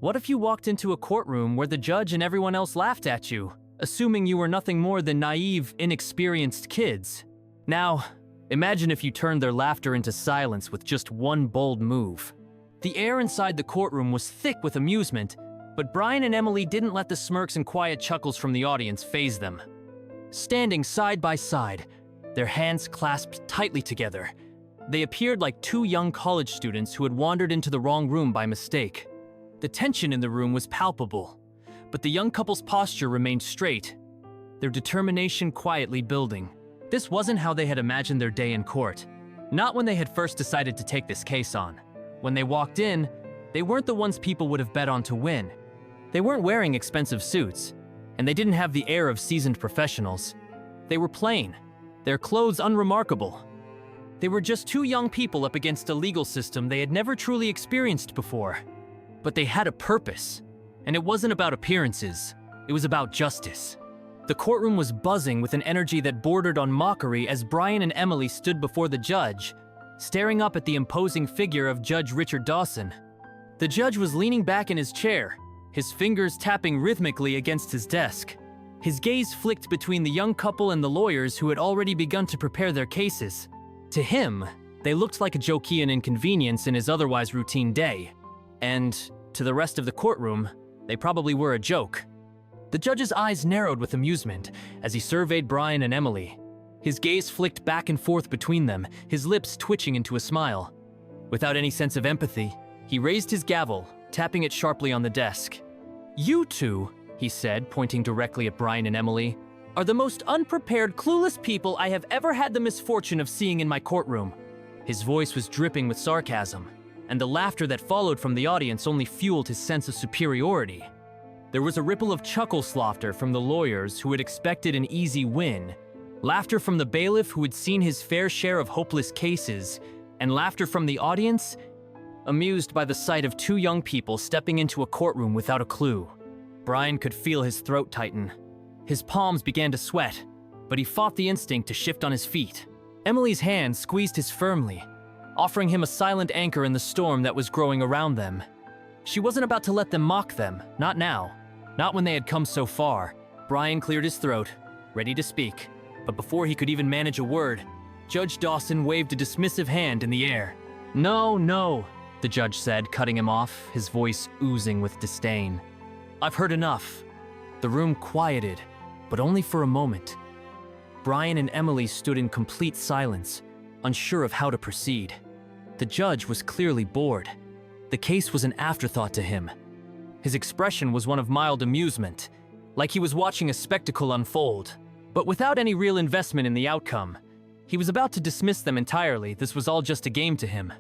What if you walked into a courtroom where the judge and everyone else laughed at you, assuming you were nothing more than naive, inexperienced kids? Now, imagine if you turned their laughter into silence with just one bold move. The air inside the courtroom was thick with amusement, but Brian and Emily didn't let the smirks and quiet chuckles from the audience faze them. Standing side by side, their hands clasped tightly together, they appeared like two young college students who had wandered into the wrong room by mistake. The tension in the room was palpable, but the young couple's posture remained straight, their determination quietly building. This wasn't how they had imagined their day in court. Not when they had first decided to take this case on. When they walked in, they weren't the ones people would have bet on to win. They weren't wearing expensive suits, and they didn't have the air of seasoned professionals. They were plain, their clothes unremarkable. They were just two young people up against a legal system they had never truly experienced before. But they had a purpose, and it wasn't about appearances, it was about justice. The courtroom was buzzing with an energy that bordered on mockery as Brian and Emily stood before the judge, staring up at the imposing figure of Judge Richard Dawson. The judge was leaning back in his chair, his fingers tapping rhythmically against his desk. His gaze flicked between the young couple and the lawyers who had already begun to prepare their cases. To him, they looked like a Jokean inconvenience in his otherwise routine day. And to the rest of the courtroom, they probably were a joke. The judge's eyes narrowed with amusement as he surveyed Brian and Emily. His gaze flicked back and forth between them, his lips twitching into a smile. Without any sense of empathy, he raised his gavel, tapping it sharply on the desk. "You two," he said, pointing directly at Brian and Emily, "are the most unprepared, clueless people I have ever had the misfortune of seeing in my courtroom." His voice was dripping with sarcasm, and the laughter that followed from the audience only fueled his sense of superiority. There was a ripple of chuckle-slaughter from the lawyers who had expected an easy win, laughter from the bailiff who had seen his fair share of hopeless cases, and laughter from the audience, amused by the sight of two young people stepping into a courtroom without a clue. Brian could feel his throat tighten. His palms began to sweat, but he fought the instinct to shift on his feet. Emily's hand squeezed his firmly, offering him a silent anchor in the storm that was growing around them. She wasn't about to let them mock them, not now, not when they had come so far. Brian cleared his throat, ready to speak, but before he could even manage a word, Judge Dawson waved a dismissive hand in the air. "No, no," the judge said, cutting him off, his voice oozing with disdain. "I've heard enough." The room quieted, but only for a moment. Brian and Emily stood in complete silence, unsure of how to proceed. The judge was clearly bored. The case was an afterthought to him. His expression was one of mild amusement, like he was watching a spectacle unfold, but without any real investment in the outcome. He was about to dismiss them entirely. This was all just a game to him.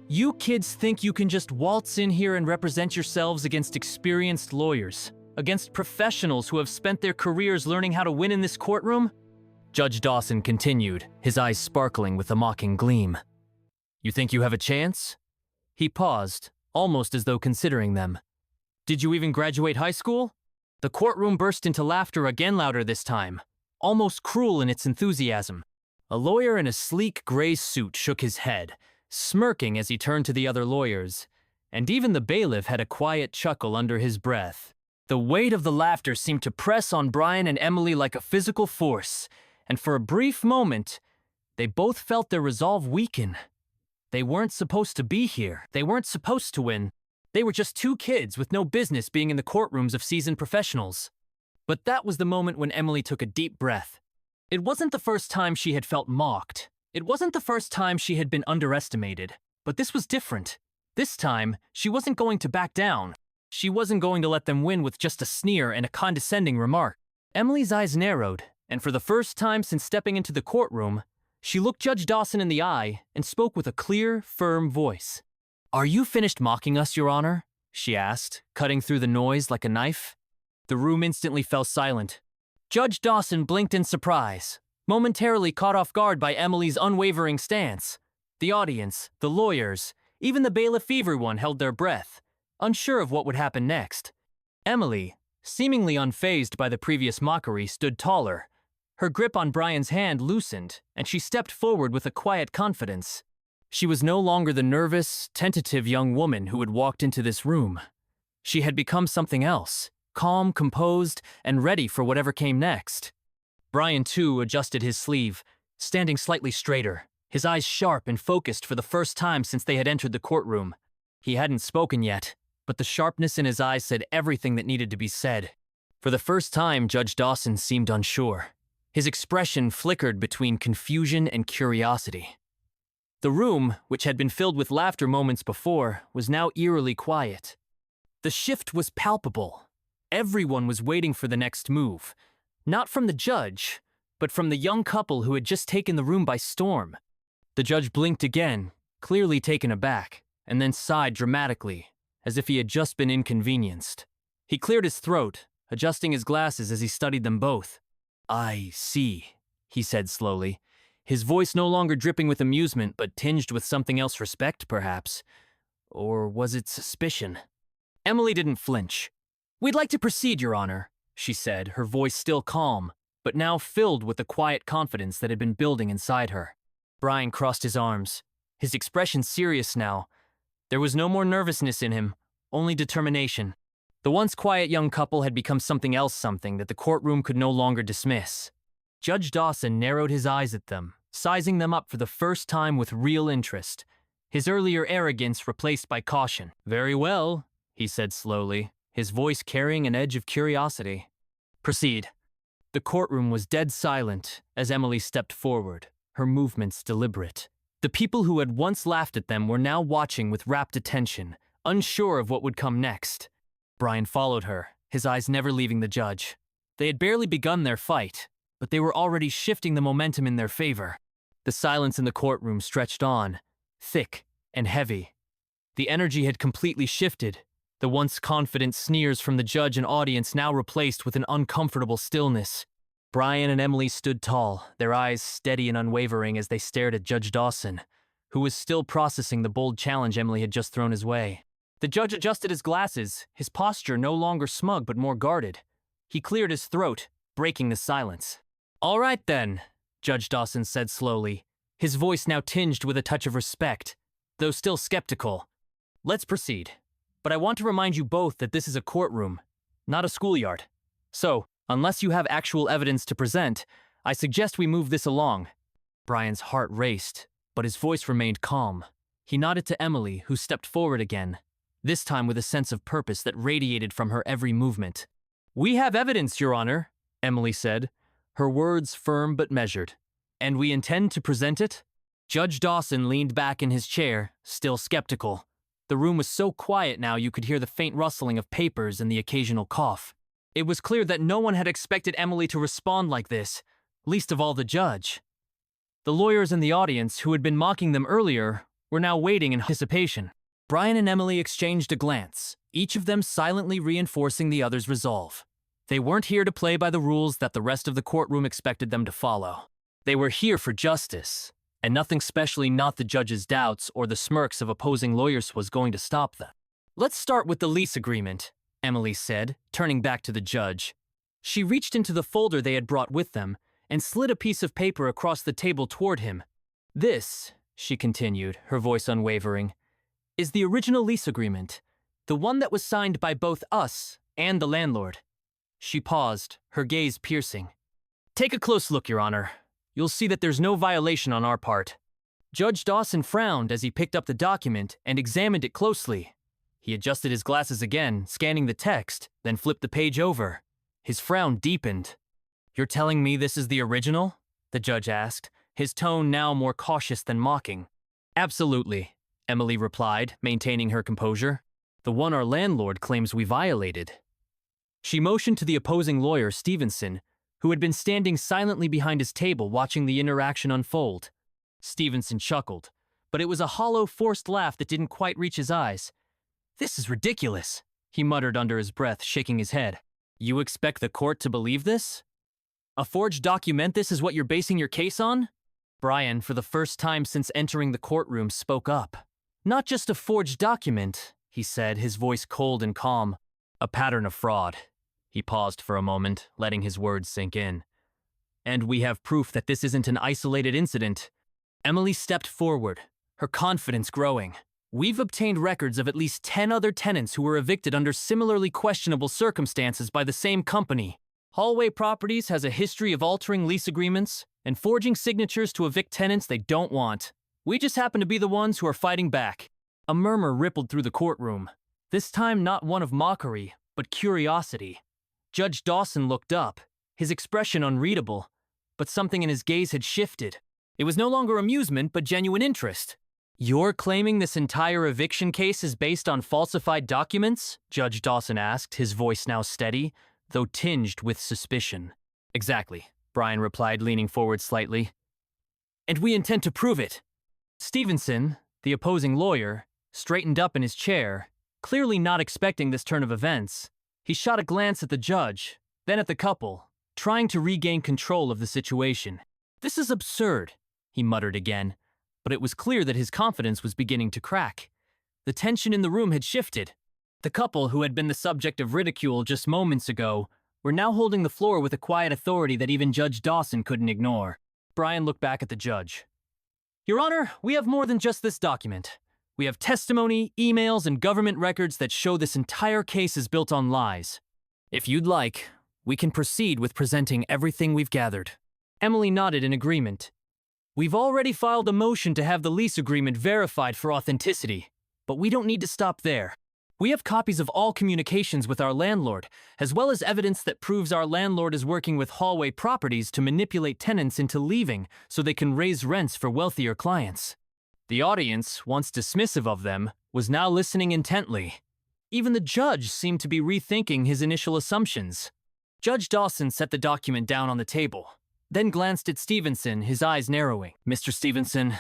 "You kids think you can just waltz in here and represent yourselves against experienced lawyers, against professionals who have spent their careers learning how to win in this courtroom?" Judge Dawson continued, his eyes sparkling with a mocking gleam. "You think you have a chance?" He paused, almost as though considering them. "Did you even graduate high school?" The courtroom burst into laughter again, louder this time, almost cruel in its enthusiasm. A lawyer in a sleek gray suit shook his head, smirking as he turned to the other lawyers, and even the bailiff had a quiet chuckle under his breath. The weight of the laughter seemed to press on Brian and Emily like a physical force, and for a brief moment, they both felt their resolve weaken. They weren't supposed to be here. They weren't supposed to win. They were just two kids with no business being in the courtrooms of seasoned professionals. But that was the moment when Emily took a deep breath. It wasn't the first time she had felt mocked. It wasn't the first time she had been underestimated. But this was different. This time, she wasn't going to back down. She wasn't going to let them win with just a sneer and a condescending remark. Emily's eyes narrowed, and for the first time since stepping into the courtroom, she looked Judge Dawson in the eye and spoke with a clear, firm voice. "Are you finished mocking us, Your Honor?" she asked, cutting through the noise like a knife. The room instantly fell silent. Judge Dawson blinked in surprise, momentarily caught off guard by Emily's unwavering stance. The audience, the lawyers, even the bailiff, everyone held their breath, unsure of what would happen next. Emily, seemingly unfazed by the previous mockery, stood taller. Her grip on Brian's hand loosened, and she stepped forward with a quiet confidence. She was no longer the nervous, tentative young woman who had walked into this room. She had become something else, calm, composed, and ready for whatever came next. Brian, too, adjusted his sleeve, standing slightly straighter, his eyes sharp and focused for the first time since they had entered the courtroom. He hadn't spoken yet, but the sharpness in his eyes said everything that needed to be said. For the first time, Judge Dawson seemed unsure. His expression flickered between confusion and curiosity. The room, which had been filled with laughter moments before, was now eerily quiet. The shift was palpable. Everyone was waiting for the next move, not from the judge, but from the young couple who had just taken the room by storm. The judge blinked again, clearly taken aback, and then sighed dramatically, as if he had just been inconvenienced. He cleared his throat, adjusting his glasses as he studied them both. "I see," he said slowly, his voice no longer dripping with amusement but tinged with something else, respect, perhaps. Or was it suspicion? Emily didn't flinch. "We'd like to proceed, Your Honor," she said, her voice still calm, but now filled with the quiet confidence that had been building inside her. Brian crossed his arms, his expression serious now. There was no more nervousness in him, only determination. The once quiet young couple had become something else, something that the courtroom could no longer dismiss. Judge Dawson narrowed his eyes at them, sizing them up for the first time with real interest, his earlier arrogance replaced by caution. "Very well," he said slowly, his voice carrying an edge of curiosity. "Proceed." The courtroom was dead silent as Emily stepped forward, her movements deliberate. The people who had once laughed at them were now watching with rapt attention, unsure of what would come next. Brian followed her, his eyes never leaving the judge. They had barely begun their fight, but they were already shifting the momentum in their favor. The silence in the courtroom stretched on, thick and heavy. The energy had completely shifted, the once confident sneers from the judge and audience now replaced with an uncomfortable stillness. Brian and Emily stood tall, their eyes steady and unwavering as they stared at Judge Dawson, who was still processing the bold challenge Emily had just thrown his way. The judge adjusted his glasses, his posture no longer smug but more guarded. He cleared his throat, breaking the silence. "All right then," Judge Dawson said slowly, his voice now tinged with a touch of respect, though still skeptical. "Let's proceed. But I want to remind you both that this is a courtroom, not a schoolyard. So, unless you have actual evidence to present, I suggest we move this along." Brian's heart raced, but his voice remained calm. He nodded to Emily, who stepped forward again, this time with a sense of purpose that radiated from her every movement. "We have evidence, Your Honor," Emily said, her words firm but measured. "And we intend to present it?" Judge Dawson leaned back in his chair, still skeptical. The room was so quiet now you could hear the faint rustling of papers and the occasional cough. It was clear that no one had expected Emily to respond like this, least of all the judge. The lawyers in the audience, who had been mocking them earlier, were now waiting in anticipation. Brian and Emily exchanged a glance, each of them silently reinforcing the other's resolve. They weren't here to play by the rules that the rest of the courtroom expected them to follow. They were here for justice, and nothing, especially not the judge's doubts or the smirks of opposing lawyers, was going to stop them. "Let's start with the lease agreement," Emily said, turning back to the judge. She reached into the folder they had brought with them and slid a piece of paper across the table toward him. "This," she continued, her voice unwavering, "is the original lease agreement, the one that was signed by both us and the landlord." She paused, her gaze piercing. "Take a close look, Your Honor. You'll see that there's no violation on our part." Judge Dawson frowned as he picked up the document and examined it closely. He adjusted his glasses again, scanning the text, then flipped the page over. His frown deepened. "You're telling me this is the original?" the judge asked, his tone now more cautious than mocking. "Absolutely," Emily replied, maintaining her composure. "The one our landlord claims we violated." She motioned to the opposing lawyer, Stevenson, who had been standing silently behind his table watching the interaction unfold. Stevenson chuckled, but it was a hollow, forced laugh that didn't quite reach his eyes. "This is ridiculous," he muttered under his breath, shaking his head. "You expect the court to believe this? A forged document, this is what you're basing your case on?" Brian, for the first time since entering the courtroom, spoke up. "Not just a forged document," he said, his voice cold and calm. "A pattern of fraud." He paused for a moment, letting his words sink in. "And we have proof that this isn't an isolated incident." Emily stepped forward, her confidence growing. We've obtained records of at least 10 other tenants who were evicted under similarly questionable circumstances by the same company. Hallway Properties has a history of altering lease agreements and forging signatures to evict tenants they don't want. We just happen to be the ones who are fighting back." A murmur rippled through the courtroom, this time not one of mockery, but curiosity. Judge Dawson looked up, his expression unreadable, but something in his gaze had shifted. It was no longer amusement, but genuine interest. "You're claiming this entire eviction case is based on falsified documents?" Judge Dawson asked, his voice now steady, though tinged with suspicion. "Exactly," Brian replied, leaning forward slightly. "And we intend to prove it." Stevenson, the opposing lawyer, straightened up in his chair, clearly not expecting this turn of events. He shot a glance at the judge, then at the couple, trying to regain control of the situation. "This is absurd," he muttered again, but it was clear that his confidence was beginning to crack. The tension in the room had shifted. The couple, who had been the subject of ridicule just moments ago, were now holding the floor with a quiet authority that even Judge Dawson couldn't ignore. Brian looked back at the judge. "Your Honor, we have more than just this document. We have testimony, emails, and government records that show this entire case is built on lies. If you'd like, we can proceed with presenting everything we've gathered." Emily nodded in agreement. "We've already filed a motion to have the lease agreement verified for authenticity, but we don't need to stop there. We have copies of all communications with our landlord, as well as evidence that proves our landlord is working with Hallway Properties to manipulate tenants into leaving so they can raise rents for wealthier clients." The audience, once dismissive of them, was now listening intently. Even the judge seemed to be rethinking his initial assumptions. Judge Dawson set the document down on the table, then glanced at Stevenson, his eyes narrowing. "Mr. Stevenson,"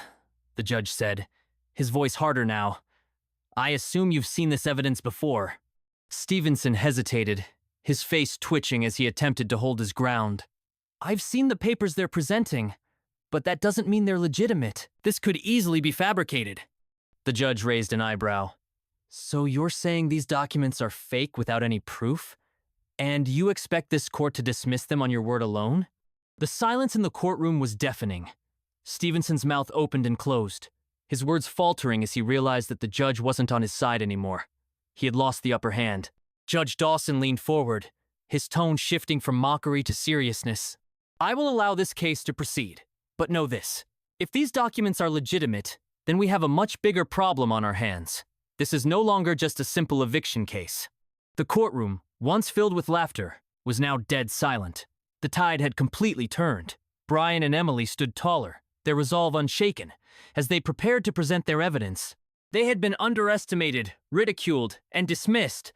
the judge said, his voice harder now, "I assume you've seen this evidence before." Stevenson hesitated, his face twitching as he attempted to hold his ground. "I've seen the papers they're presenting, but that doesn't mean they're legitimate. This could easily be fabricated." The judge raised an eyebrow. "So you're saying these documents are fake without any proof? And you expect this court to dismiss them on your word alone?" The silence in the courtroom was deafening. Stevenson's mouth opened and closed, his words faltering as he realized that the judge wasn't on his side anymore. He had lost the upper hand. Judge Dawson leaned forward, his tone shifting from mockery to seriousness. "I will allow this case to proceed, but know this. If these documents are legitimate, then we have a much bigger problem on our hands. This is no longer just a simple eviction case." The courtroom, once filled with laughter, was now dead silent. The tide had completely turned. Brian and Emily stood taller, their resolve unshaken, as they prepared to present their evidence. They had been underestimated, ridiculed, and dismissed,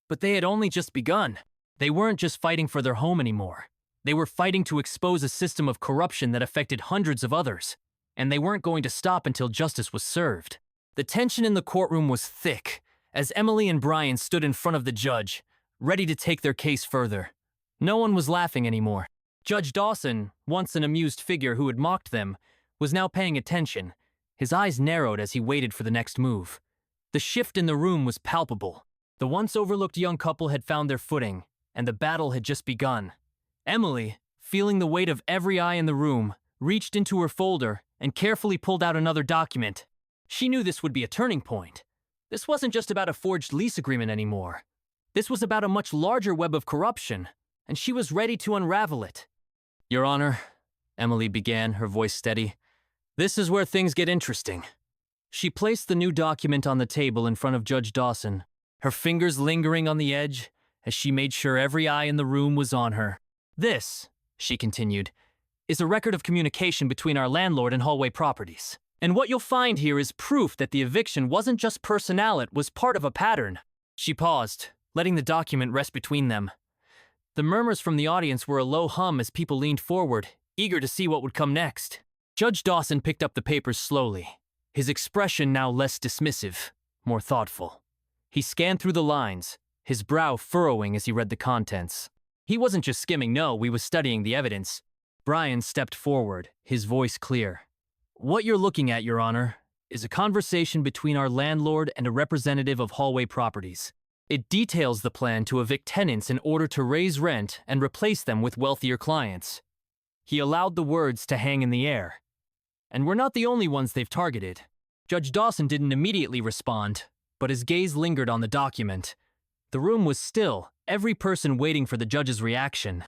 but they had only just begun. They weren't just fighting for their home anymore. They were fighting to expose a system of corruption that affected hundreds of others, and they weren't going to stop until justice was served. The tension in the courtroom was thick, as Emily and Brian stood in front of the judge, ready to take their case further. No one was laughing anymore. Judge Dawson, once an amused figure who had mocked them, was now paying attention. His eyes narrowed as he waited for the next move. The shift in the room was palpable. The once overlooked young couple had found their footing, and the battle had just begun. Emily, feeling the weight of every eye in the room, reached into her folder and carefully pulled out another document. She knew this would be a turning point. This wasn't just about a forged lease agreement anymore. This was about a much larger web of corruption, and she was ready to unravel it. "Your Honor," Emily began, her voice steady, "this is where things get interesting." She placed the new document on the table in front of Judge Dawson, her fingers lingering on the edge as she made sure every eye in the room was on her. "This," she continued, "is a record of communication between our landlord and Hallway Properties. And what you'll find here is proof that the eviction wasn't just personnel, it was part of a pattern." She paused, letting the document rest between them. The murmurs from the audience were a low hum as people leaned forward, eager to see what would come next. Judge Dawson picked up the papers slowly, his expression now less dismissive, more thoughtful. He scanned through the lines, his brow furrowing as he read the contents. He wasn't just skimming, no, he was studying the evidence. Brian stepped forward, his voice clear. "What you're looking at, Your Honor, is a conversation between our landlord and a representative of Hallway Properties. It details the plan to evict tenants in order to raise rent and replace them with wealthier clients." He allowed the words to hang in the air. "And we're not the only ones they've targeted. Judge Dawson didn't immediately respond, but his gaze lingered on the document. The room was still, every person waiting for the judge's reaction.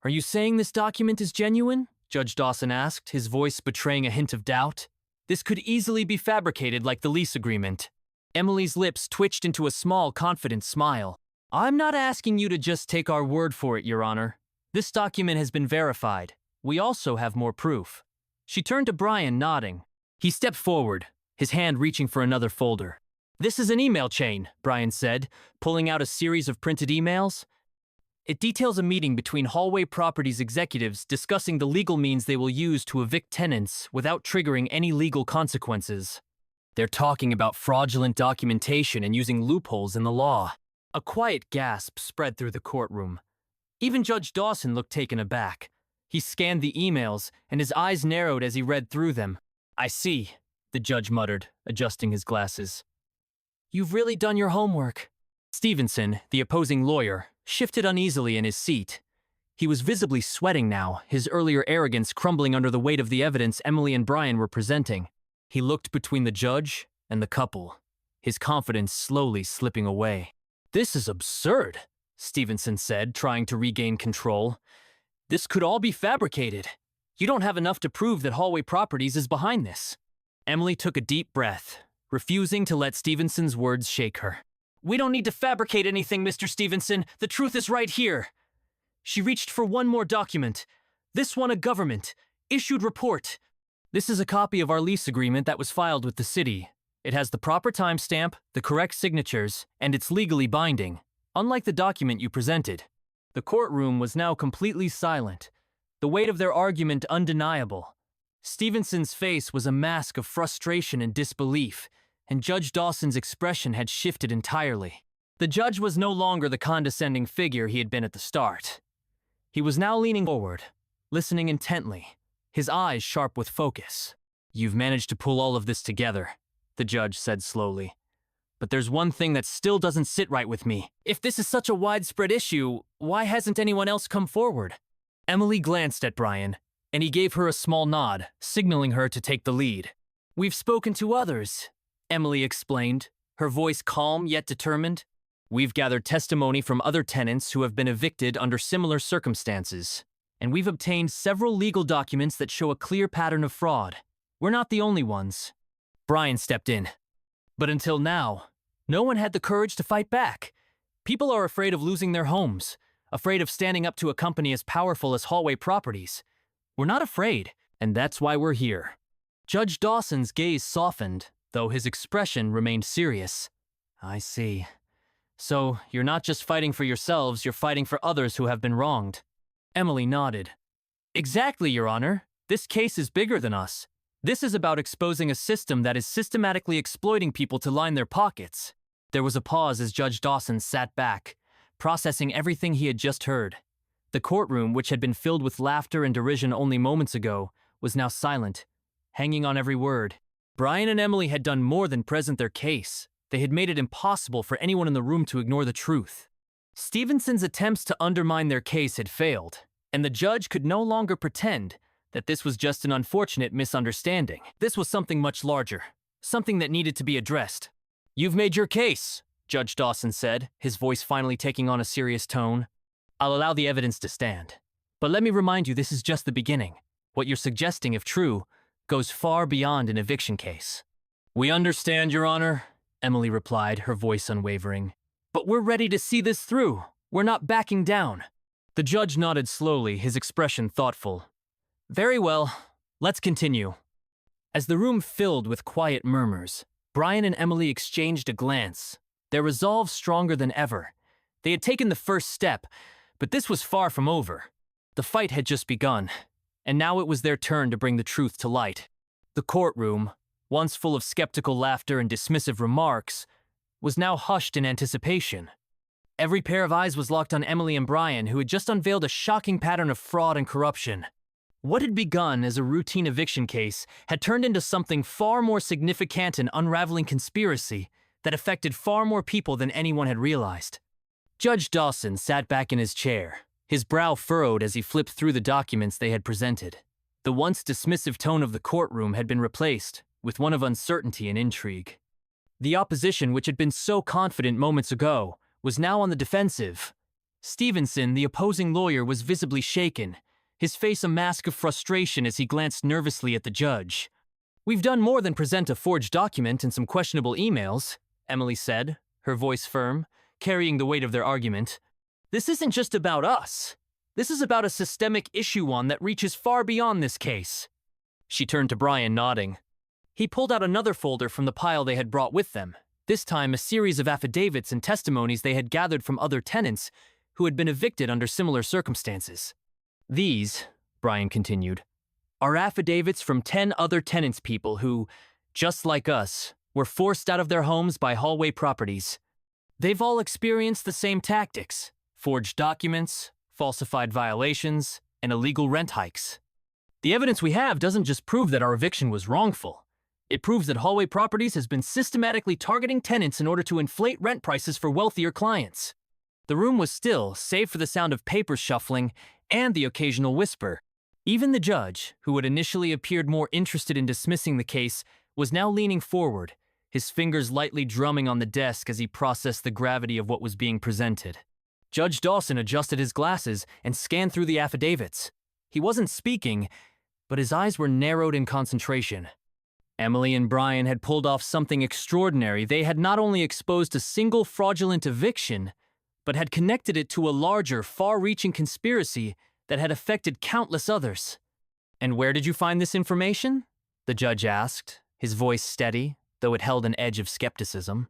"Are you saying this document is genuine?" Judge Dawson asked, his voice betraying a hint of doubt. "This could easily be fabricated like the lease agreement." Emily's lips twitched into a small, confident smile. "I'm not asking you to just take our word for it, Your Honor. This document has been verified. We also have more proof." She turned to Brian, nodding. He stepped forward, his hand reaching for another folder. "This is an email chain," Brian said, pulling out a series of printed emails. "It details a meeting between Hallway Properties executives discussing the legal means they will use to evict tenants without triggering any legal consequences. They're talking about fraudulent documentation and using loopholes in the law." A quiet gasp spread through the courtroom. Even Judge Dawson looked taken aback. He scanned the emails, and his eyes narrowed as he read through them. "I see," the judge muttered, adjusting his glasses. "You've really done your homework." Stevenson, the opposing lawyer, shifted uneasily in his seat. He was visibly sweating now, his earlier arrogance crumbling under the weight of the evidence Emily and Brian were presenting. He looked between the judge and the couple, his confidence slowly slipping away. "This is absurd," Stevenson said, trying to regain control. "This could all be fabricated. You don't have enough to prove that Hallway Properties is behind this." Emily took a deep breath, refusing to let Stevenson's words shake her. "We don't need to fabricate anything, Mr. Stevenson. The truth is right here." She reached for one more document. This one a government-issued report. "This is a copy of our lease agreement that was filed with the city. It has the proper timestamp, the correct signatures, and it's legally binding, unlike the document you presented." The courtroom was now completely silent, the weight of their argument undeniable. Stevenson's face was a mask of frustration and disbelief, and Judge Dawson's expression had shifted entirely. The judge was no longer the condescending figure he had been at the start. He was now leaning forward, listening intently, his eyes sharp with focus. "You've managed to pull all of this together," the judge said slowly. "But there's one thing that still doesn't sit right with me. If this is such a widespread issue, why hasn't anyone else come forward?" Emily glanced at Brian, and he gave her a small nod, signaling her to take the lead. "We've spoken to others," Emily explained, her voice calm yet determined. "We've gathered testimony from other tenants who have been evicted under similar circumstances, and we've obtained several legal documents that show a clear pattern of fraud. We're not the only ones." Brian stepped in. "But until now, no one had the courage to fight back. People are afraid of losing their homes, afraid of standing up to a company as powerful as Hallway Properties. We're not afraid, and that's why we're here." Judge Dawson's gaze softened, though his expression remained serious. "I see. So, you're not just fighting for yourselves, you're fighting for others who have been wronged." Emily nodded. "Exactly, Your Honor. This case is bigger than us. This is about exposing a system that is systematically exploiting people to line their pockets." There was a pause as Judge Dawson sat back, processing everything he had just heard. The courtroom, which had been filled with laughter and derision only moments ago, was now silent, hanging on every word. Brian and Emily had done more than present their case. They had made it impossible for anyone in the room to ignore the truth. Stevenson's attempts to undermine their case had failed, and the judge could no longer pretend that this was just an unfortunate misunderstanding. This was something much larger, something that needed to be addressed. "You've made your case," Judge Dawson said, his voice finally taking on a serious tone. "I'll allow the evidence to stand. But let me remind you, this is just the beginning. What you're suggesting, if true, goes far beyond an eviction case." "We understand, Your Honor," Emily replied, her voice unwavering. "But we're ready to see this through. We're not backing down." The judge nodded slowly, his expression thoughtful. "Very well, let's continue." As the room filled with quiet murmurs, Brian and Emily exchanged a glance, their resolve stronger than ever. They had taken the first step, but this was far from over. The fight had just begun, and now it was their turn to bring the truth to light. The courtroom, once full of skeptical laughter and dismissive remarks, was now hushed in anticipation. Every pair of eyes was locked on Emily and Brian, who had just unveiled a shocking pattern of fraud and corruption. What had begun as a routine eviction case had turned into something far more significant and unraveling conspiracy that affected far more people than anyone had realized. Judge Dawson sat back in his chair, his brow furrowed as he flipped through the documents they had presented. The once dismissive tone of the courtroom had been replaced with one of uncertainty and intrigue. The opposition, which had been so confident moments ago, was now on the defensive. Stevenson, the opposing lawyer, was visibly shaken, his face a mask of frustration as he glanced nervously at the judge. "We've done more than present a forged document and some questionable emails," Emily said, her voice firm, carrying the weight of their argument. "This isn't just about us. This is about a systemic issue, one that reaches far beyond this case." She turned to Brian, nodding. He pulled out another folder from the pile they had brought with them, this time a series of affidavits and testimonies they had gathered from other tenants who had been evicted under similar circumstances. "These," Brian continued, "are affidavits from 10 other tenants people who, just like us, were forced out of their homes by Hallway Properties. They've all experienced the same tactics: forged documents, falsified violations, and illegal rent hikes. The evidence we have doesn't just prove that our eviction was wrongful. It proves that Hallway Properties has been systematically targeting tenants in order to inflate rent prices for wealthier clients." The room was still, save for the sound of papers shuffling and the occasional whisper. Even the judge, who had initially appeared more interested in dismissing the case, was now leaning forward, his fingers lightly drumming on the desk as he processed the gravity of what was being presented. Judge Dawson adjusted his glasses and scanned through the affidavits. He wasn't speaking, but his eyes were narrowed in concentration. Emily and Brian had pulled off something extraordinary. They had not only exposed a single fraudulent eviction, but had connected it to a larger, far-reaching conspiracy that had affected countless others. "And where did you find this information?" the judge asked, his voice steady, though it held an edge of skepticism.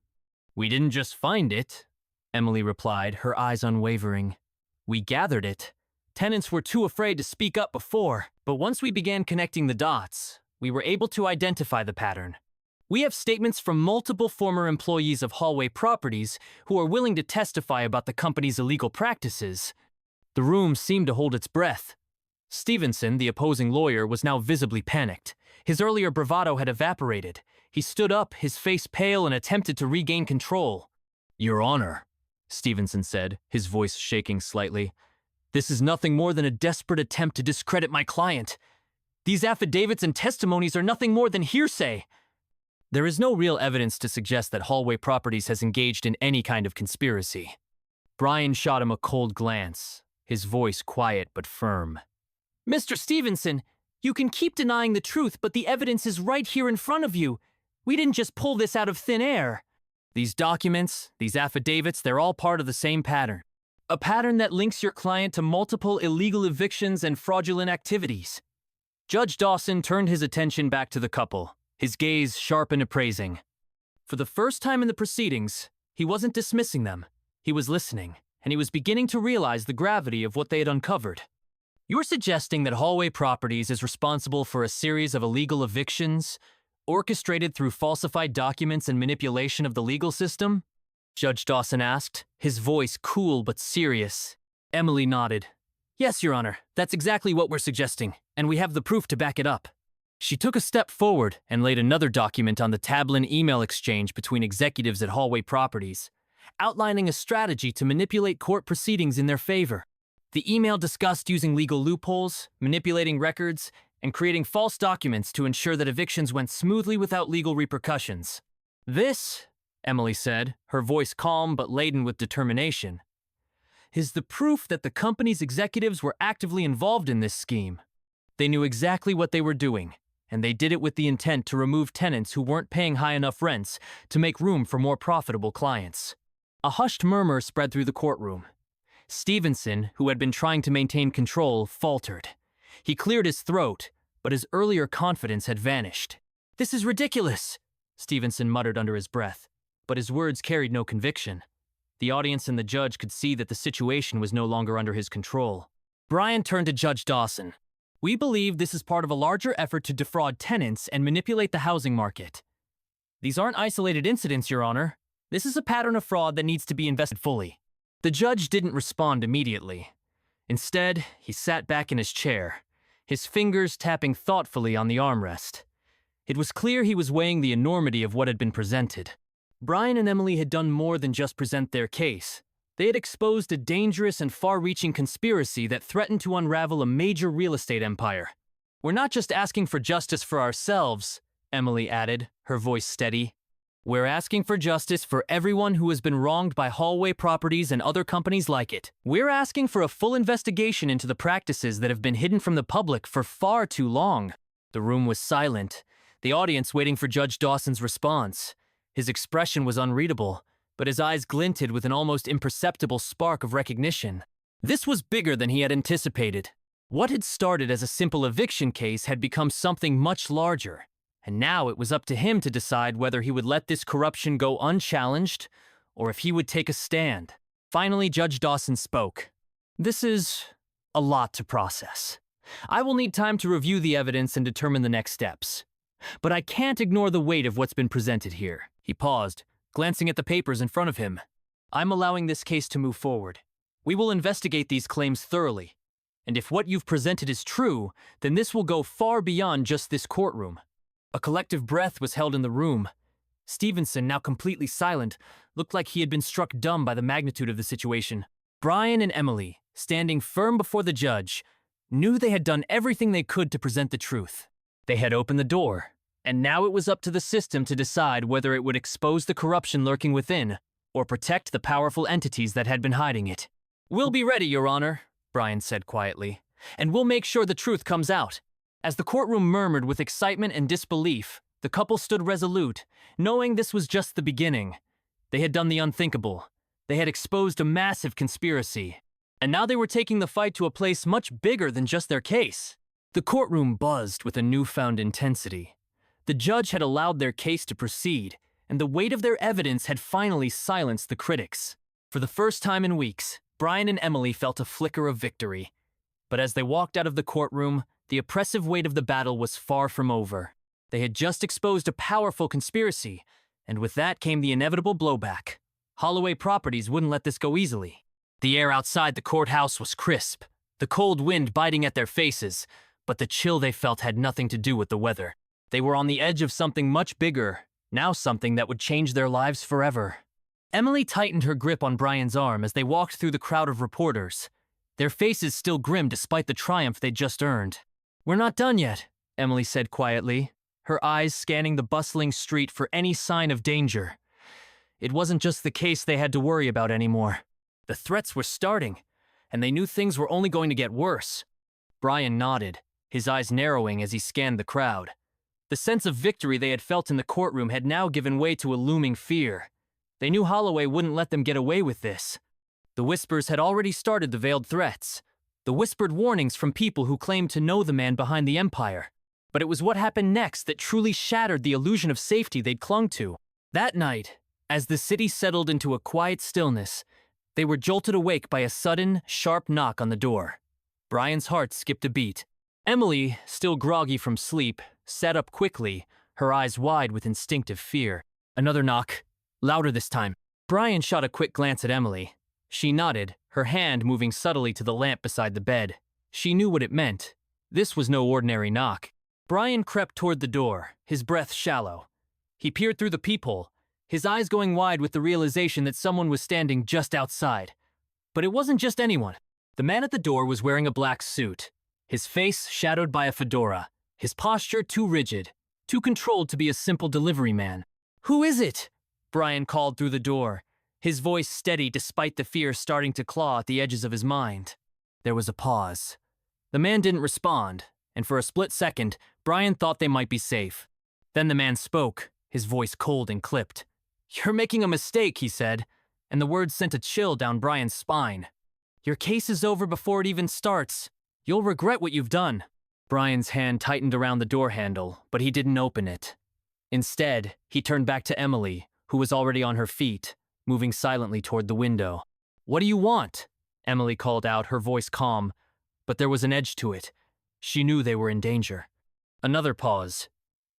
"We didn't just find it," Emily replied, her eyes unwavering. "We gathered it. Tenants were too afraid to speak up before, but once we began connecting the dots, we were able to identify the pattern. We have statements from multiple former employees of Hallway Properties who are willing to testify about the company's illegal practices." The room seemed to hold its breath. Stevenson, the opposing lawyer, was now visibly panicked. His earlier bravado had evaporated. He stood up, his face pale, and attempted to regain control. "Your Honor," Stevenson said, his voice shaking slightly, "this is nothing more than a desperate attempt to discredit my client. These affidavits and testimonies are nothing more than hearsay. There is no real evidence to suggest that Hallway Properties has engaged in any kind of conspiracy." Brian shot him a cold glance, his voice quiet but firm. "Mr. Stevenson, you can keep denying the truth, but the evidence is right here in front of you. We didn't just pull this out of thin air. These documents, these affidavits, they're all part of the same pattern. A pattern that links your client to multiple illegal evictions and fraudulent activities." Judge Dawson turned his attention back to the couple, his gaze sharp and appraising. For the first time in the proceedings, he wasn't dismissing them. He was listening, and he was beginning to realize the gravity of what they had uncovered. "You're suggesting that Hallway Properties is responsible for a series of illegal evictions, orchestrated through falsified documents and manipulation of the legal system?" Judge Dawson asked, his voice cool but serious. Emily nodded. "Yes, Your Honor, that's exactly what we're suggesting, and we have the proof to back it up." She took a step forward and laid another document on the Tablin email exchange between executives at Hallway Properties, outlining a strategy to manipulate court proceedings in their favor. The email discussed using legal loopholes, manipulating records, and creating false documents to ensure that evictions went smoothly without legal repercussions. "This," Emily said, her voice calm but laden with determination, "is the proof that the company's executives were actively involved in this scheme. They knew exactly what they were doing, and they did it with the intent to remove tenants who weren't paying high enough rents to make room for more profitable clients." A hushed murmur spread through the courtroom. Stevenson, who had been trying to maintain control, faltered. He cleared his throat, but his earlier confidence had vanished. "This is ridiculous," Stevenson muttered under his breath, but his words carried no conviction. The audience and the judge could see that the situation was no longer under his control. Brian turned to Judge Dawson. "We believe this is part of a larger effort to defraud tenants and manipulate the housing market. These aren't isolated incidents, Your Honor. This is a pattern of fraud that needs to be investigated fully." The judge didn't respond immediately. Instead, he sat back in his chair, his fingers tapping thoughtfully on the armrest. It was clear he was weighing the enormity of what had been presented. Brian and Emily had done more than just present their case. They had exposed a dangerous and far-reaching conspiracy that threatened to unravel a major real estate empire. "We're not just asking for justice for ourselves, Emily added, her voice steady. We're asking for justice for everyone who has been wronged by Holloway Properties and other companies like it. We're asking for a full investigation into the practices that have been hidden from the public for far too long. The room was silent, the audience waiting for Judge Dawson's response. His expression was unreadable, but his eyes glinted with an almost imperceptible spark of recognition. This was bigger than he had anticipated. What had started as a simple eviction case had become something much larger, and now it was up to him to decide whether he would let this corruption go unchallenged or if he would take a stand. Finally, Judge Dawson spoke. This is a lot to process. I will need time to review the evidence and determine the next steps. But I can't ignore the weight of what's been presented here. He paused, glancing at the papers in front of him. I'm allowing this case to move forward. We will investigate these claims thoroughly. And if what you've presented is true, then this will go far beyond just this courtroom. A collective breath was held in the room. Stevenson, now completely silent, looked like he had been struck dumb by the magnitude of the situation. Brian and Emily, standing firm before the judge, knew they had done everything they could to present the truth. They had opened the door, and now it was up to the system to decide whether it would expose the corruption lurking within or protect the powerful entities that had been hiding it. We'll be ready, Your Honor, Brian said quietly, and we'll make sure the truth comes out. As the courtroom murmured with excitement and disbelief, the couple stood resolute, knowing this was just the beginning. They had done the unthinkable. They had exposed a massive conspiracy. And now they were taking the fight to a place much bigger than just their case. The courtroom buzzed with a newfound intensity. The judge had allowed their case to proceed, and the weight of their evidence had finally silenced the critics. For the first time in weeks, Brian and Emily felt a flicker of victory. But as they walked out of the courtroom, the oppressive weight of the battle was far from over. They had just exposed a powerful conspiracy, and with that came the inevitable blowback. Holloway Properties wouldn't let this go easily. The air outside the courthouse was crisp, the cold wind biting at their faces, but the chill they felt had nothing to do with the weather. They were on the edge of something much bigger, now something that would change their lives forever. Emily tightened her grip on Brian's arm as they walked through the crowd of reporters, their faces still grim despite the triumph they'd just earned. We're not done yet, Emily said quietly, her eyes scanning the bustling street for any sign of danger. It wasn't just the case they had to worry about anymore. The threats were starting, and they knew things were only going to get worse. Brian nodded, his eyes narrowing as he scanned the crowd. The sense of victory they had felt in the courtroom had now given way to a looming fear. They knew Holloway wouldn't let them get away with this. The whispers had already started the veiled threats, the whispered warnings from people who claimed to know the man behind the empire. But it was what happened next that truly shattered the illusion of safety they'd clung to. That night, as the city settled into a quiet stillness, they were jolted awake by a sudden, sharp knock on the door. Brian's heart skipped a beat. Emily, still groggy from sleep, sat up quickly, her eyes wide with instinctive fear. Another knock, louder this time. Brian shot a quick glance at Emily. She nodded, her hand moving subtly to the lamp beside the bed. She knew what it meant. This was no ordinary knock. Brian crept toward the door, his breath shallow. He peered through the peephole, his eyes going wide with the realization that someone was standing just outside. But it wasn't just anyone. The man at the door was wearing a black suit, his face shadowed by a fedora, his posture too rigid, too controlled to be a simple delivery man. "Who is it?" Brian called through the door, his voice steady despite the fear starting to claw at the edges of his mind. There was a pause. The man didn't respond, and for a split second, Brian thought they might be safe. Then the man spoke, his voice cold and clipped. "You're making a mistake," he said, and the words sent a chill down Brian's spine. "Your case is over before it even starts. You'll regret what you've done." Brian's hand tightened around the door handle, but he didn't open it. Instead, he turned back to Emily, who was already on her feet, moving silently toward the window. "What do you want?" Emily called out, her voice calm, but there was an edge to it. She knew they were in danger. Another pause.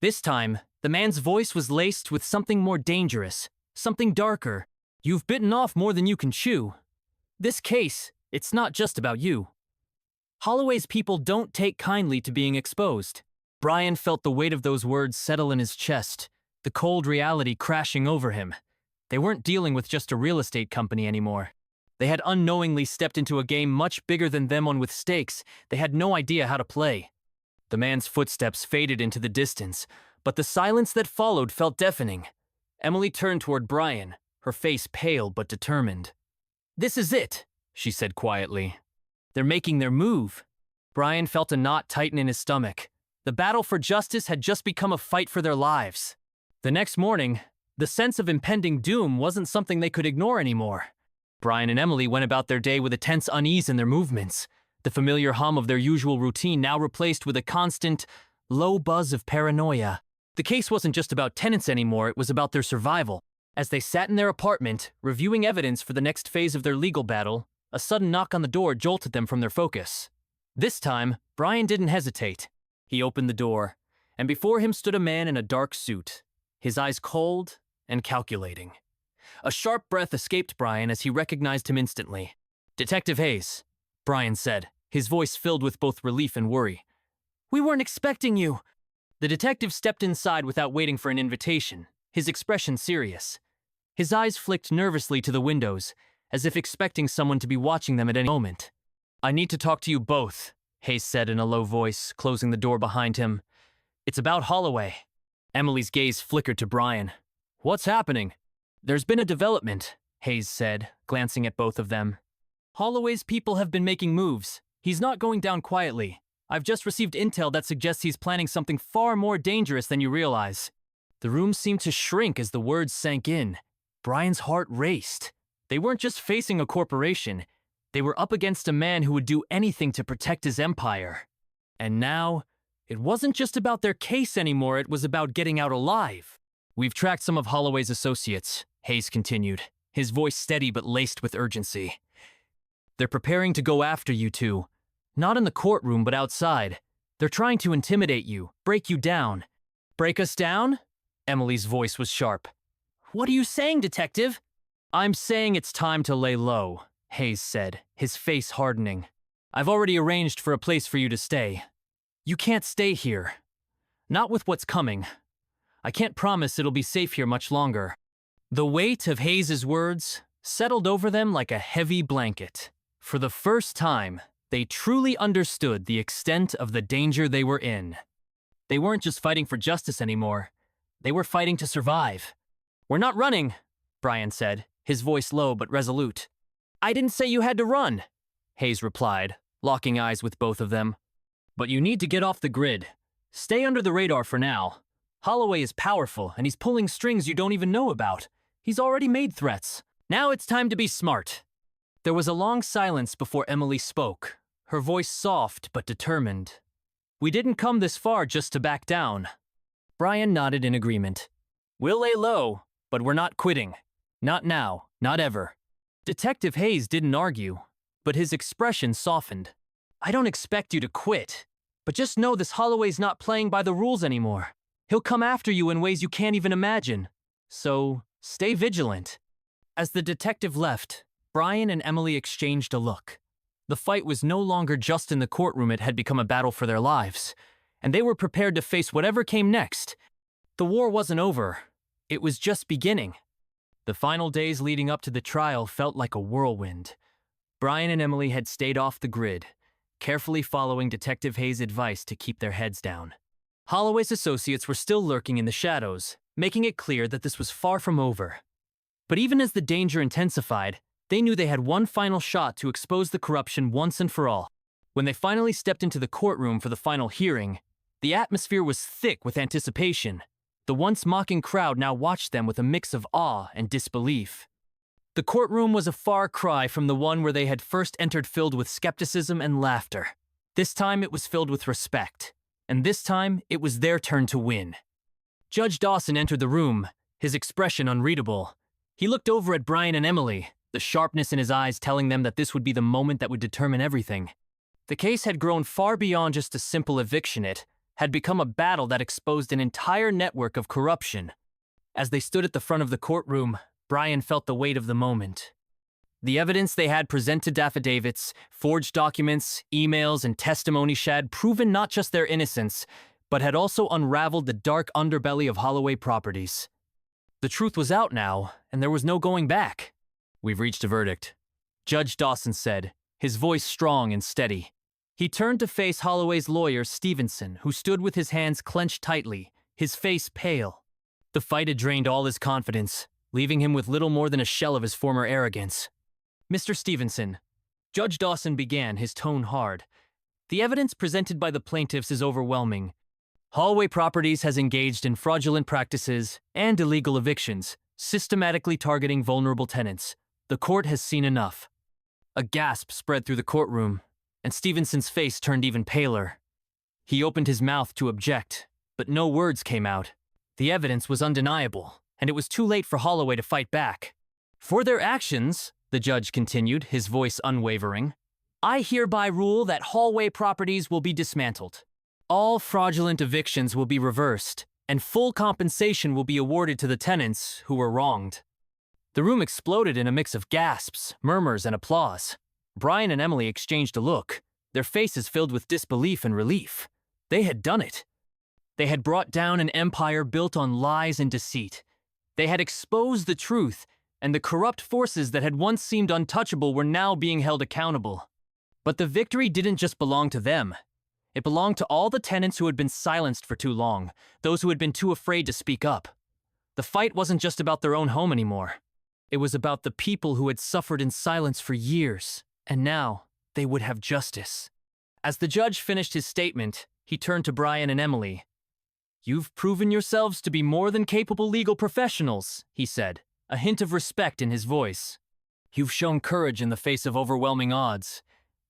This time, the man's voice was laced with something more dangerous, something darker. "You've bitten off more than you can chew. This case, it's not just about you. Holloway's people don't take kindly to being exposed." Brian felt the weight of those words settle in his chest, the cold reality crashing over him. They weren't dealing with just a real estate company anymore. They had unknowingly stepped into a game much bigger than them, one with stakes they had no idea how to play. The man's footsteps faded into the distance, but the silence that followed felt deafening. Emily turned toward Brian, her face pale but determined. "This is it," she said quietly. "They're making their move." Brian felt a knot tighten in his stomach. The battle for justice had just become a fight for their lives. The next morning, the sense of impending doom wasn't something they could ignore anymore. Brian and Emily went about their day with a tense unease in their movements, the familiar hum of their usual routine now replaced with a constant, low buzz of paranoia. The case wasn't just about tenants anymore, it was about their survival. As they sat in their apartment, reviewing evidence for the next phase of their legal battle, a sudden knock on the door jolted them from their focus. This time, Brian didn't hesitate. He opened the door, and before him stood a man in a dark suit, his eyes cold and calculating. A sharp breath escaped Brian as he recognized him instantly. "Detective Hayes," Brian said, his voice filled with both relief and worry. "We weren't expecting you." The detective stepped inside without waiting for an invitation, his expression serious. His eyes flicked nervously to the windows, as if expecting someone to be watching them at any moment. "I need to talk to you both," Hayes said in a low voice, closing the door behind him. "It's about Holloway." Emily's gaze flickered to Brian. "What's happening?" "There's been a development," Hayes said, glancing at both of them. "Holloway's people have been making moves. He's not going down quietly. I've just received intel that suggests he's planning something far more dangerous than you realize." The room seemed to shrink as the words sank in. Brian's heart raced. They weren't just facing a corporation. They were up against a man who would do anything to protect his empire. And now, it wasn't just about their case anymore, it was about getting out alive. "We've tracked some of Holloway's associates," Hayes continued, his voice steady but laced with urgency. "They're preparing to go after you two. Not in the courtroom, but outside. They're trying to intimidate you, break you down." "Break us down?" Emily's voice was sharp. "What are you saying, detective?" "I'm saying it's time to lay low," Hayes said, his face hardening. "I've already arranged for a place for you to stay. You can't stay here. Not with what's coming. I can't promise it'll be safe here much longer." The weight of Hayes' words settled over them like a heavy blanket. For the first time, they truly understood the extent of the danger they were in. They weren't just fighting for justice anymore. They were fighting to survive. "We're not running," Brian said, his voice low but resolute. "I didn't say you had to run," Hayes replied, locking eyes with both of them. "But you need to get off the grid. Stay under the radar for now. Holloway is powerful, and he's pulling strings you don't even know about. He's already made threats. Now it's time to be smart." There was a long silence before Emily spoke, her voice soft but determined. "We didn't come this far just to back down." Brian nodded in agreement. "We'll lay low, but we're not quitting. Not now, not ever." Detective Hayes didn't argue, but his expression softened. "I don't expect you to quit, but just know this Holloway's not playing by the rules anymore. He'll come after you in ways you can't even imagine. So, stay vigilant." As the detective left, Brian and Emily exchanged a look. The fight was no longer just in the courtroom, it had become a battle for their lives, and they were prepared to face whatever came next. The war wasn't over. It was just beginning. The final days leading up to the trial felt like a whirlwind. Brian and Emily had stayed off the grid, carefully following Detective Hayes' advice to keep their heads down. Holloway's associates were still lurking in the shadows, making it clear that this was far from over. But even as the danger intensified, they knew they had one final shot to expose the corruption once and for all. When they finally stepped into the courtroom for the final hearing, the atmosphere was thick with anticipation. The once mocking crowd now watched them with a mix of awe and disbelief. The courtroom was a far cry from the one where they had first entered, filled with skepticism and laughter. This time it was filled with respect, and this time it was their turn to win. Judge Dawson entered the room, his expression unreadable. He looked over at Brian and Emily, the sharpness in his eyes telling them that this would be the moment that would determine everything. The case had grown far beyond just a simple eviction. It had become a battle that exposed an entire network of corruption. As they stood at the front of the courtroom, Brian felt the weight of the moment. The evidence they had presented, affidavits, forged documents, emails, and testimony had proven not just their innocence, but had also unraveled the dark underbelly of Holloway Properties. The truth was out now, and there was no going back. "We've reached a verdict," Judge Dawson said, his voice strong and steady. He turned to face Holloway's lawyer, Stevenson, who stood with his hands clenched tightly, his face pale. The fight had drained all his confidence, leaving him with little more than a shell of his former arrogance. "Mr. Stevenson," Judge Dawson began, his tone hard, "the evidence presented by the plaintiffs is overwhelming. Hallway Properties has engaged in fraudulent practices and illegal evictions, systematically targeting vulnerable tenants. The court has seen enough." A gasp spread through the courtroom, and Stevenson's face turned even paler. He opened his mouth to object, but no words came out. The evidence was undeniable, and it was too late for Holloway to fight back. "For their actions," the judge continued, his voice unwavering, "I hereby rule that Hallway Properties will be dismantled. All fraudulent evictions will be reversed, and full compensation will be awarded to the tenants who were wronged." The room exploded in a mix of gasps, murmurs, and applause. Brian and Emily exchanged a look, their faces filled with disbelief and relief. They had done it. They had brought down an empire built on lies and deceit. They had exposed the truth, and the corrupt forces that had once seemed untouchable were now being held accountable. But the victory didn't just belong to them. It belonged to all the tenants who had been silenced for too long, those who had been too afraid to speak up. The fight wasn't just about their own home anymore. It was about the people who had suffered in silence for years, and now they would have justice. As the judge finished his statement, he turned to Brian and Emily. "You've proven yourselves to be more than capable legal professionals," he said, a hint of respect in his voice. "You've shown courage in the face of overwhelming odds,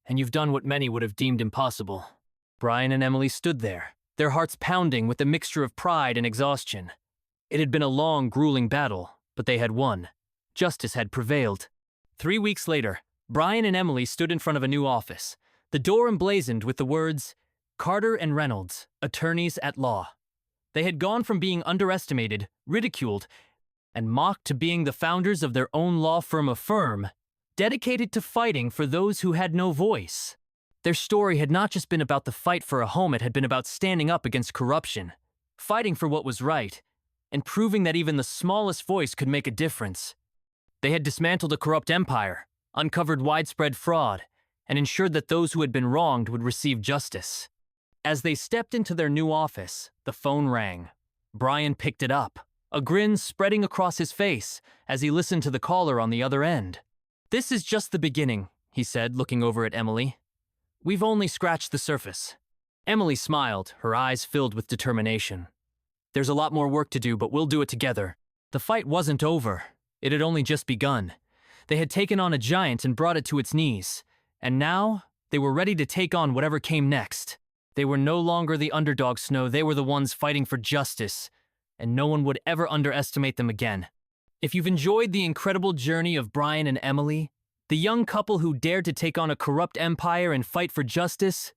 and you've done what many would have deemed impossible." Brian and Emily stood there, their hearts pounding with a mixture of pride and exhaustion. It had been a long, grueling battle, but they had won. Justice had prevailed. 3 weeks later, Brian and Emily stood in front of a new office, the door emblazoned with the words, "Carter and Reynolds, Attorneys at Law." They had gone from being underestimated, ridiculed, and mocked to being the founders of their own law firm, a firm dedicated to fighting for those who had no voice. Their story had not just been about the fight for a home, it had been about standing up against corruption, fighting for what was right, and proving that even the smallest voice could make a difference. They had dismantled a corrupt empire, uncovered widespread fraud, and ensured that those who had been wronged would receive justice. As they stepped into their new office, the phone rang. Brian picked it up, a grin spreading across his face as he listened to the caller on the other end. "This is just the beginning," he said, looking over at Emily. "We've only scratched the surface." Emily smiled, her eyes filled with determination. "There's a lot more work to do, but we'll do it together." The fight wasn't over. It had only just begun. They had taken on a giant and brought it to its knees, and now they were ready to take on whatever came next. They were no longer the underdog Snow, they were the ones fighting for justice, and no one would ever underestimate them again. If you've enjoyed the incredible journey of Brian and Emily, the young couple who dared to take on a corrupt empire and fight for justice,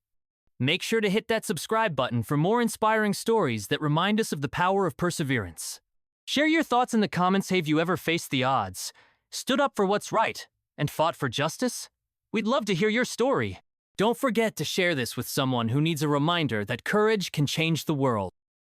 make sure to hit that subscribe button for more inspiring stories that remind us of the power of perseverance. Share your thoughts in the comments. Have you ever faced the odds, stood up for what's right, and fought for justice? We'd love to hear your story. Don't forget to share this with someone who needs a reminder that courage can change the world.